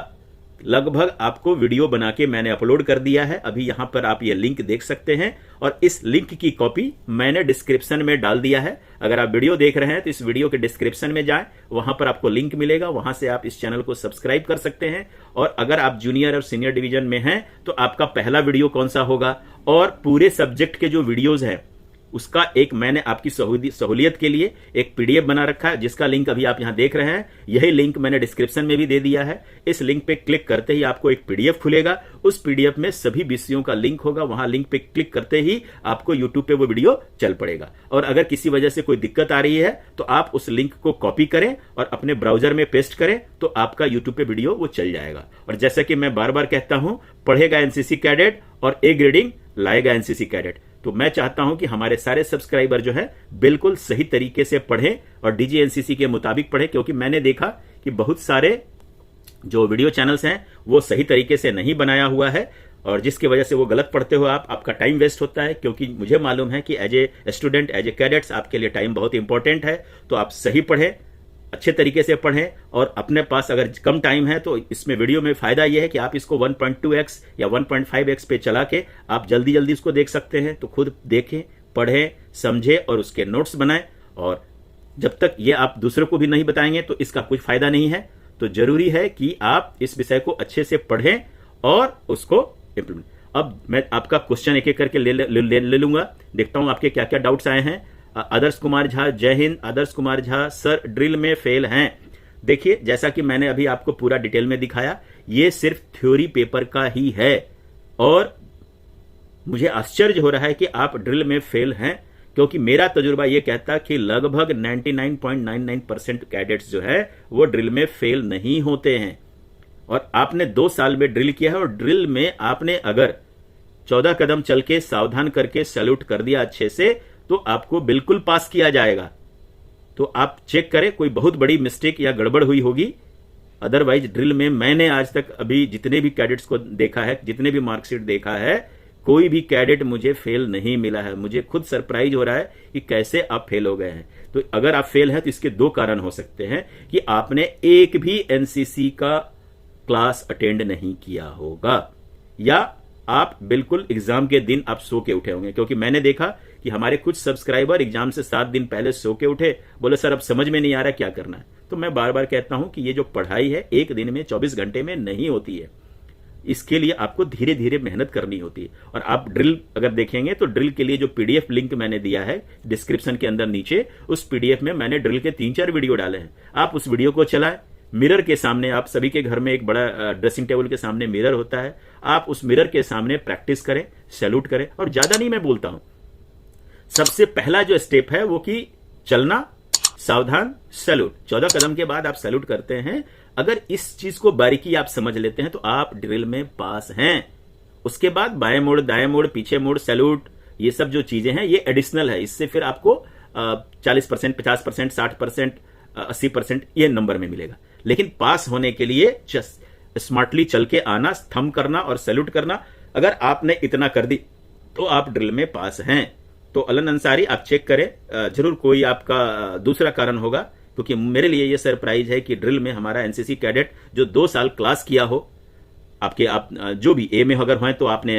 लगभग आपको वीडियो बना के मैंने अपलोड कर दिया है। अभी यहां पर आप ये लिंक देख सकते हैं और इस लिंक की कॉपी मैंने डिस्क्रिप्शन में डाल दिया है। अगर आप वीडियो देख रहे हैं तो इस वीडियो के डिस्क्रिप्शन में जाएं, वहां पर आपको लिंक मिलेगा, वहां से आप इस चैनल को सब्सक्राइब कर सकते हैं। और अगर आप जूनियर और सीनियर डिवीजन में हैं तो आपका पहला वीडियो कौन सा होगा और पूरे सब्जेक्ट के जो वीडियोज हैं उसका एक मैंने आपकी सहूलियत के लिए एक पीडीएफ बना रखा है, जिसका लिंक अभी आप यहां देख रहे हैं। यही लिंक मैंने डिस्क्रिप्शन में भी दे दिया है। इस लिंक पे क्लिक करते ही आपको एक पीडीएफ खुलेगा। उस पीडीएफ में सभी विषयों का लिंक होगा। वहां लिंक पे क्लिक करते ही आपको यूट्यूब पे वो वीडियो चल पड़ेगा। और अगर किसी वजह से कोई दिक्कत आ रही है तो आप उस लिंक को कॉपी करें और अपने ब्राउजर में पेस्ट करें तो आपका यूट्यूब पे वीडियो वो चल जाएगा। और जैसा कि मैं बार बार कहता हूं, पढ़ेगा एनसीसी कैडेट और ए ग्रेडिंग लाएगा एनसीसी कैडेट। तो मैं चाहता हूं कि हमारे सारे सब्सक्राइबर जो है बिल्कुल सही तरीके से पढ़ें और डीजीएनसीसी के मुताबिक पढ़ें, क्योंकि मैंने देखा कि बहुत सारे जो वीडियो चैनल्स हैं वो सही तरीके से नहीं बनाया हुआ है और जिसकी वजह से वो गलत पढ़ते हो आप, आपका टाइम वेस्ट होता है। क्योंकि मुझे मालूम है कि as a student, as a cadets आपके लिए टाइम बहुत इंपॉर्टेंट है। तो आप सही पढ़ें, अच्छे तरीके से पढ़ें और अपने पास अगर कम टाइम है तो इसमें वीडियो में फायदा यह है कि आप इसको 1.2x या 1.5x पे चला के आप जल्दी जल्दी इसको देख सकते हैं। तो खुद देखें, पढ़ें, समझें और उसके नोट्स बनाएं। और जब तक ये आप दूसरों को भी नहीं बताएंगे तो इसका कुछ फायदा नहीं है। तो जरूरी है कि आप इस विषय को अच्छे से पढ़ें और उसको इम्प्लीमेंट। अब मैं आपका क्वेश्चन एक एक करके ले लूंगा, देखता हूं आपके क्या क्या डाउट्स आए हैं। आदर्श कुमार झा, जय हिंद। आदर्श कुमार झा, सर ड्रिल में फेल हैं। देखिए, जैसा कि मैंने अभी आपको पूरा डिटेल में दिखाया, ये सिर्फ थ्योरी पेपर का ही है और मुझे आश्चर्य हो रहा है कि आप ड्रिल में फेल हैं, क्योंकि मेरा तजुर्बा यह कहता कि लगभग 99.99% कैडेट्स जो है वो ड्रिल में फेल नहीं होते हैं। और आपने 2 साल में ड्रिल किया है और ड्रिल में आपने अगर 14 कदम चल के सावधान करके सैल्यूट कर दिया अच्छे से तो आपको बिल्कुल पास किया जाएगा। तो आप चेक करें, कोई बहुत बड़ी मिस्टेक या गड़बड़ हुई होगी। अदरवाइज ड्रिल में मैंने आज तक अभी जितने भी कैडेट्स को देखा है, जितने भी मार्कशीट देखा है, कोई भी कैडेट मुझे फेल नहीं मिला है। मुझे खुद सरप्राइज हो रहा है कि कैसे आप फेल हो गए हैं। तो अगर आप फेल हैं तो इसके 2 कारण हो सकते हैं कि आपने एक भी एनसीसी का क्लास अटेंड नहीं किया होगा या आप बिल्कुल एग्जाम के दिन आप सो के उठे होंगे। क्योंकि मैंने देखा कि हमारे कुछ सब्सक्राइबर एग्जाम से 7 दिन पहले सो के उठे, बोले सर अब समझ में नहीं आ रहा क्या करना है। तो मैं बार बार कहता हूं कि ये जो पढ़ाई है एक दिन में 24 घंटे में नहीं होती है। इसके लिए आपको धीरे धीरे मेहनत करनी होती है। और आप ड्रिल अगर देखेंगे तो ड्रिल के लिए जो पीडीएफ लिंक मैंने दिया है डिस्क्रिप्शन के अंदर नीचे, उस पीडीएफ में मैंने ड्रिल के 3-4 वीडियो डाले हैं। आप उस वीडियो को चलाएं, मिरर के सामने, आप सभी के घर में एक बड़ा ड्रेसिंग टेबल के सामने मिरर होता है, आप उस मिरर के सामने प्रैक्टिस करें, सैल्यूट करें। और ज्यादा नहीं मैं बोलता हूं, सबसे पहला जो स्टेप है वो कि चलना, सावधान, सैल्यूट। 14 कदम के बाद आप सैल्यूट करते हैं। अगर इस चीज को बारीकी आप समझ लेते हैं तो आप ड्रिल में पास हैं। उसके बाद बाएं मोड़, दाएं मोड़, पीछे मोड़, सैल्यूट, ये सब जो चीजें हैं ये एडिशनल है। इससे फिर आपको 40%, 50%, 60%, 80% ये नंबर में मिलेगा। लेकिन पास होने के लिए स्मार्टली चल के आना, थंब करना और सैल्यूट करना, अगर आपने इतना कर दी तो आप ड्रिल में पास हैं। तो अलन अंसारी, आप चेक करें, जरूर कोई आपका दूसरा कारण होगा। क्योंकि मेरे लिए यह सरप्राइज है कि ड्रिल में हमारा एनसीसी कैडेट जो 2 साल क्लास किया हो, आप जो भी ए में अगर हैं तो आपने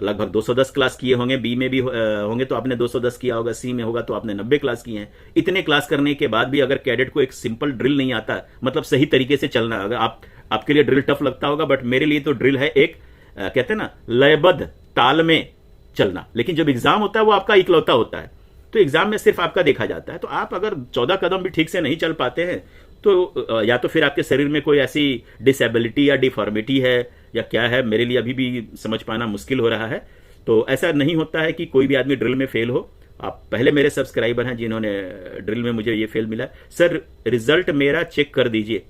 लगभग 210 क्लास किए होंगे, बी में भी होंगे तो आपने 210 किया होगा, सी में होगा तो आपने 90 क्लास किए हैं। इतने क्लास करने के बाद भी अगर कैडेट को एक सिंपल ड्रिल नहीं आता, मतलब सही तरीके से चलना, अगर आपके लिए ड्रिल टफ लगता होगा, बट मेरे लिए तो ड्रिल है एक कहते हैं ना लयबद्ध ताल में चलना। लेकिन जब एग्जाम होता है वो आपका इकलौता होता है, तो एग्जाम में सिर्फ आपका देखा जाता है। तो आप अगर 14 कदम भी ठीक से नहीं चल पाते हैं तो या तो फिर आपके शरीर में कोई ऐसी डिसेबिलिटी या डिफॉर्मिटी है या क्या है, मेरे लिए अभी भी समझ पाना मुश्किल हो रहा है। तो ऐसा नहीं होता है कि कोई भी आदमी ड्रिल में फेल हो। आप पहले मेरे सब्सक्राइबर हैं जिन्होंने ड्रिल में मुझे ये फेल मिला। सर रिजल्ट मेरा चेक कर दीजिए।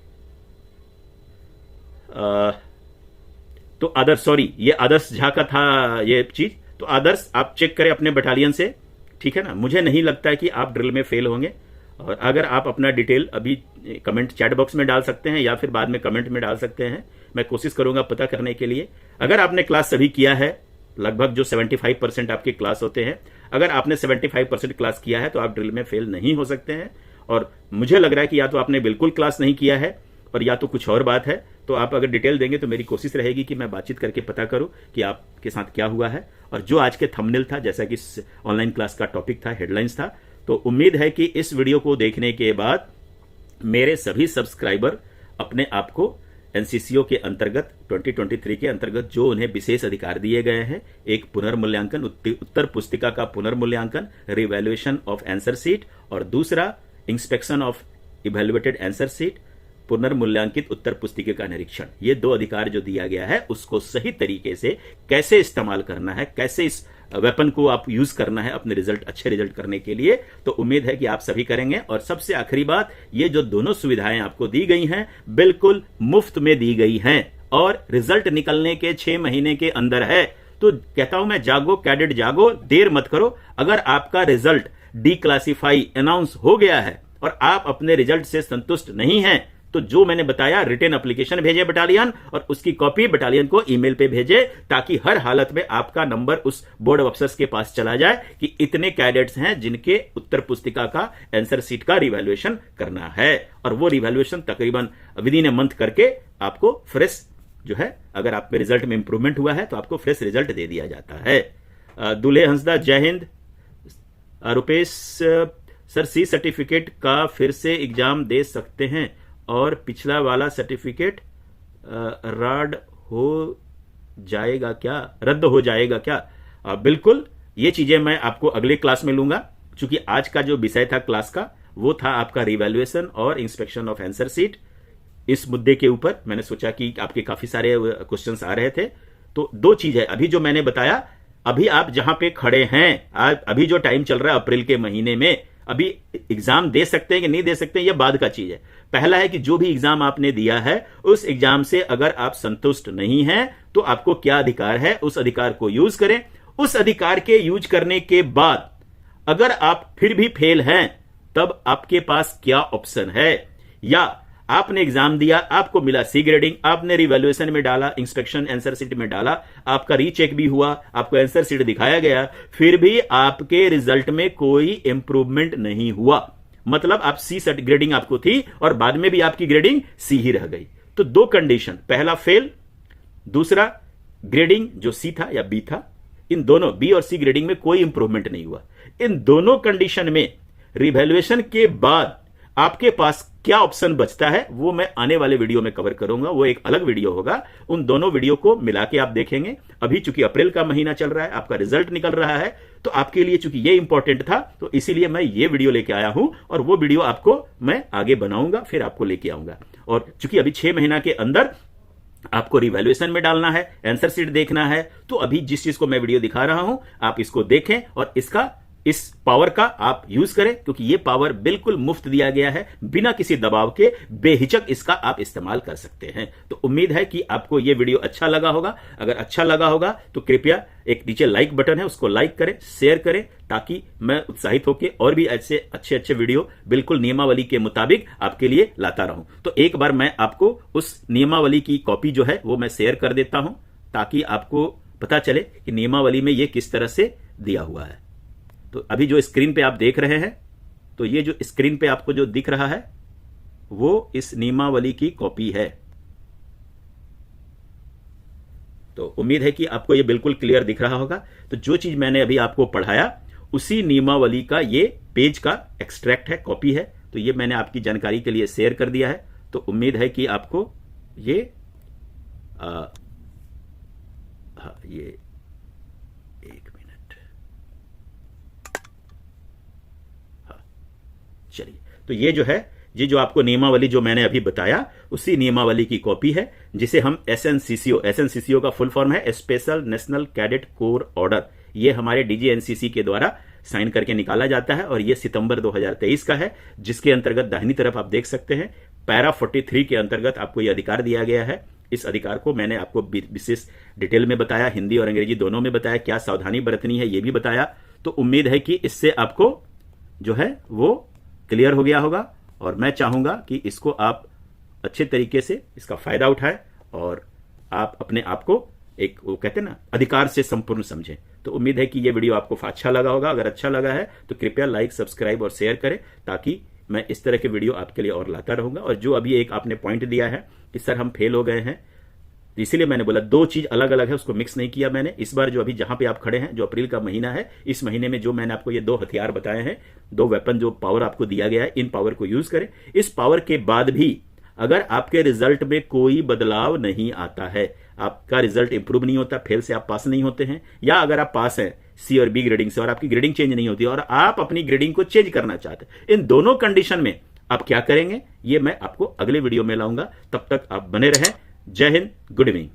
तो आदर्श, सॉरी ये आदर्श झा का था ये चीज। तो आदर्श आप चेक करें अपने बटालियन से, ठीक है ना। मुझे नहीं लगता है कि आप ड्रिल में फेल होंगे। और अगर आप अपना डिटेल अभी कमेंट चैट बॉक्स में डाल सकते हैं या फिर बाद में कमेंट में डाल सकते हैं, मैं कोशिश करूंगा पता करने के लिए। अगर आपने क्लास सभी किया है, लगभग जो 75% आपके क्लास होते हैं, अगर आपने 75% क्लास किया है तो आप ड्रिल में फेल नहीं हो सकते हैं। और मुझे लग रहा है कि या तो आपने बिल्कुल क्लास नहीं किया है और या तो कुछ और बात है, तो आप अगर डिटेल देंगे तो मेरी कोशिश रहेगी कि मैं बातचीत करके पता करूं कि आपके साथ क्या हुआ है। और जो आज के थंबनेल था, जैसा कि ऑनलाइन क्लास का टॉपिक था, हेडलाइंस था, तो उम्मीद है कि इस वीडियो को देखने के बाद मेरे सभी सब्सक्राइबर अपने आप को एनसीसीओ के अंतर्गत 2023 के अंतर्गत जो उन्हें विशेष अधिकार दिए गए हैं, एक पुनर्मूल्यांकन, उत्तर पुस्तिका का पुनर्मूल्यांकन, रिवैल्यूएशन ऑफ आंसर सीट, और दूसरा inspection of evaluated answer sheet, पुनर्मूल्यांकित उत्तर पुस्तिका का निरीक्षण, ये 2 अधिकार जो दिया गया है उसको सही तरीके से कैसे इस्तेमाल करना है, कैसे इस वेपन को आप यूज करना है अपने अच्छे रिजल्ट करने के लिए, तो उम्मीद है कि आप सभी करेंगे। और सबसे आखिरी बात, ये जो दोनों सुविधाएं आपको दी गई हैं बिल्कुल मुफ्त में दी गई हैं और रिजल्ट निकलने के 6 महीने के अंदर है। तो कहता हूं मैं, जागो कैडेट जागो, देर मत करो। अगर आपका रिजल्ट डिक्लासिफाई अनाउंस हो गया है और आप अपने रिजल्ट से संतुष्ट नहीं हैं, तो जो मैंने बताया, रिटन एप्लीकेशन भेजे बटालियन और उसकी कॉपी बटालियन को ईमेल पे भेजे, ताकि हर हालत में आपका नंबर उस बोर्ड ऑफ अफसर्स के पास चला जाए कि इतने कैडेट्स हैं जिनके उत्तर पुस्तिका का आंसर सीट का रिवैल्यूएशन करना है। और वो रिवैल्यूएशन तकरीबन विद इन ए मंथ करके आपको फ्रेश जो है, अगर आप में रिजल्ट में इंप्रूवमेंट हुआ है तो आपको फ्रेश रिजल्ट दे दिया जाता है। दुल्हे हंसदा, जय हिंद। रुपेश सर, सी सर्टिफिकेट का फिर से एग्जाम दे सकते हैं और पिछला वाला सर्टिफिकेट रद्द हो जाएगा क्या? बिल्कुल, ये चीजें मैं आपको अगले क्लास में लूंगा, क्योंकि आज का जो विषय था क्लास का वो था आपका रिवैल्यूएशन और इंस्पेक्शन ऑफ आंसर सीट। इस मुद्दे के ऊपर मैंने सोचा कि आपके काफी सारे क्वेश्चंस आ रहे थे, तो 2 चीज है अभी जो मैंने बताया। अभी आप जहां पे खड़े हैं, अभी जो टाइम चल रहा है अप्रैल के महीने में, अभी एग्जाम दे सकते हैं कि नहीं दे सकते हैं, यह बाद का चीज है। पहला है कि जो भी एग्जाम आपने दिया है उस एग्जाम से अगर आप संतुष्ट नहीं हैं तो आपको क्या अधिकार है, उस अधिकार को यूज करें। उस अधिकार के यूज करने के बाद अगर आप फिर भी फेल हैं, तब आपके पास क्या ऑप्शन है। या आपने एग्जाम दिया, आपको मिला सी ग्रेडिंग, आपने रिवैल्यूएशन में डाला, इंस्पेक्शन आंसर सीट में डाला, आपका रीचेक भी हुआ, आपको आंसर सीट दिखाया गया, फिर भी आपके रिजल्ट में कोई इंप्रूवमेंट नहीं हुआ, मतलब आप सी ग्रेडिंग आपको थी और बाद में भी आपकी ग्रेडिंग सी ही रह गई, तो 2 कंडीशन, पहला फेल, दूसरा ग्रेडिंग जो सी था या बी था, इन दोनों बी और सी ग्रेडिंग में कोई इंप्रूवमेंट नहीं हुआ। इन दोनों कंडीशन में रिवैल्यूएशन के बाद आपके पास क्या ऑप्शन बचता है वो मैं आने वाले वीडियो में कवर करूंगा, वो एक अलग वीडियो होगा। उन दोनों वीडियो को मिला के आप देखेंगे। अभी चूंकि अप्रैल का महीना चल रहा है, आपका रिजल्ट निकल रहा है, तो आपके लिए चूंकि ये इंपॉर्टेंट था, तो इसीलिए मैं ये वीडियो लेके आया हूं और वो वीडियो आपको मैं आगे बनाऊंगा, फिर आपको लेके आऊंगा। और चूंकि अभी 6 महीना के अंदर आपको रिवैल्यूएशन में डालना है, आंसर शीट देखना है, तो अभी जिस चीज को मैं वीडियो दिखा रहा हूं आप इसको देखें और इस पावर का आप यूज करें, क्योंकि यह पावर बिल्कुल मुफ्त दिया गया है, बिना किसी दबाव के बेहिचक इसका आप इस्तेमाल कर सकते हैं। तो उम्मीद है कि आपको यह वीडियो अच्छा लगा होगा। अगर अच्छा लगा होगा तो कृपया एक नीचे लाइक बटन है उसको लाइक करें, शेयर करें, ताकि मैं उत्साहित होकर और भी ऐसे अच्छे अच्छे वीडियो बिल्कुल नियमावली के मुताबिक आपके लिए लाता रहूं। तो एक बार मैं आपको उस नियमावली की कॉपी जो है वो मैं शेयर कर देता हूं, ताकि आपको पता चले कि नियमावली में यह किस तरह से दिया हुआ है। तो अभी जो स्क्रीन पे आप देख रहे हैं, तो ये जो स्क्रीन पे आपको जो दिख रहा है वो इस नियमावली की कॉपी है। तो उम्मीद है कि आपको ये बिल्कुल क्लियर दिख रहा होगा। तो जो चीज मैंने अभी आपको पढ़ाया उसी नियमावली का ये पेज का एक्सट्रैक्ट है, कॉपी है। तो ये मैंने आपकी जानकारी के लिए शेयर कर दिया है। तो उम्मीद है कि आपको ये ये चलिए, तो ये जो है, ये जो आपको नियमावली जो मैंने अभी बताया उसी नियमावली की कॉपी है, जिसे हम एसएनसीसीओ का फुल फॉर्म है special national cadet corps order. ये हमारे डीजीएनसीसी के द्वारा साइन करके निकाला जाता है और ये सितंबर 2023 का है, जिसके अंतर्गत दाहिनी तरफ आप देख सकते हैं पैरा 43 के अंतर्गत आपको यह अधिकार दिया गया है। इस अधिकार को मैंने आपको विशेष डिटेल में बताया, हिंदी और अंग्रेजी दोनों में बताया, क्या सावधानी बरतनी है ये भी बताया। तो उम्मीद है कि इससे आपको जो है वो क्लियर हो गया होगा और मैं चाहूंगा कि इसको आप अच्छे तरीके से इसका फायदा उठाएं और आप अपने आप को एक, वो कहते हैं ना, अधिकार से संपूर्ण समझें। तो उम्मीद है कि यह वीडियो आपको अच्छा लगा होगा। अगर अच्छा लगा है तो कृपया लाइक, सब्सक्राइब और शेयर करें, ताकि मैं इस तरह के वीडियो आपके लिए और लाता रहूंगा। और जो अभी एक आपने पॉइंट दिया है कि सर हम फेल हो गए हैं, इसीलिए मैंने बोला दो चीज अलग अलग है, उसको मिक्स नहीं किया मैंने। इस बार जो अभी जहां पे आप खड़े हैं, जो अप्रैल का महीना है, इस महीने में जो मैंने आपको ये दो हथियार बताए हैं, दो वेपन, जो पावर आपको दिया गया है, इन पावर को यूज करें। इस पावर के बाद भी अगर आपके रिजल्ट में कोई बदलाव नहीं आता है, आपका रिजल्ट इंप्रूव नहीं होता, फेल से आप पास नहीं होते हैं, या अगर आप पास हैं सी और बी ग्रेडिंग से और आपकी ग्रेडिंग चेंज नहीं होती और आप अपनी ग्रेडिंग को चेंज करना चाहते हैं, इन दोनों कंडीशन में आप क्या करेंगे, ये मैं आपको अगले वीडियो में लाऊंगा। तब तक आप बने रहें। जय हिंद, गुड इवनिंग।